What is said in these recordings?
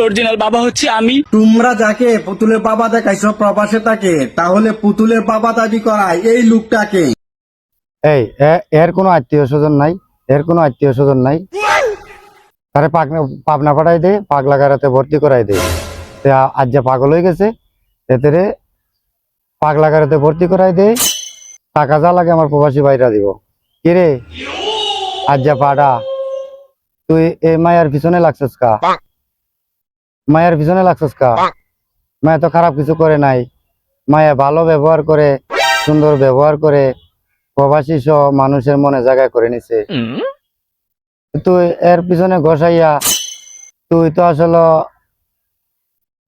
Original বাবা হচ্ছে আমি। তোমরা যাকে পুতুলের বাবা দেখাইছো প্রবাসে থাকে, তাহলে পুতুলের বাবা দাবি করায় এই লোকটাকে। এই এর কোনো আত্মীয় স্বজন নাই, এর কোনো আত্মীয় স্বজন নাই। তারে পাবনা পাঠাই দে, পাগলা গারাতে ভর্তি করাই দে। আজ যা পাগল হয়ে গেছে, এতে পাগলা গারাতে ভর্তি করাই দে। টাকা যা লাগে আমার প্রবাসী ভাইরা দিব। কিরে আজ যা পাড়া, তুই এই মায়ের পিছনে লাগছিস কা? মায়ের পিছনে লাগছিস কা? মায়া তো খারাপ কিছু করে নাই। মায়া ভালো ব্যবহার করে, সুন্দর ব্যবহার করে প্রবাসী সহ মানুষের মনে জায়গা করে নিছে। তুই এর পিছনে ঘষাইয়া, তুই তো আসলে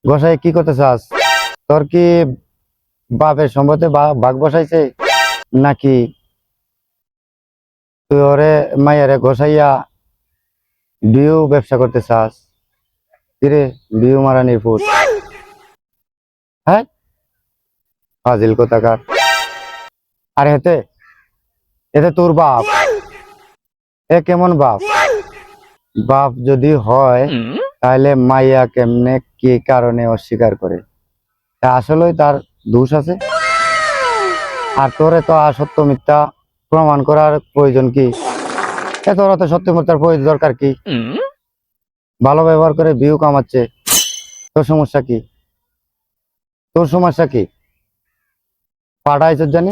ঘষাই কি করতে চাস? তোর কি বাপের সম্পত্তি ভাগ বসাইছে নাকি তুই ওরে মায়েরে ঘষাইয়া বিউ ব্যবসা করতে চাস? কিরে বিউ মারানির ফুট, হ্যাঁ ফাজিল কোথাকার। আর এতে এতে তোর বাপ, এ কেমন বাপ? বাপ যদি হয় তাহলে মাইয়া কেমনে কি কারণে অস্বীকার করে? আসলেই তার দোষ আছে। আর তোরে তো সত্য মিথ্যা প্রমাণ করার প্রয়োজন কি? তোর তো সত্য মিথ্যার প্রয়োজন দরকার কি? ভালো ব্যবহার করে ভিউ কামাচ্ছে, তোর সমস্যা কি? তোর সমস্যা কি? পাঠাইছ জানি।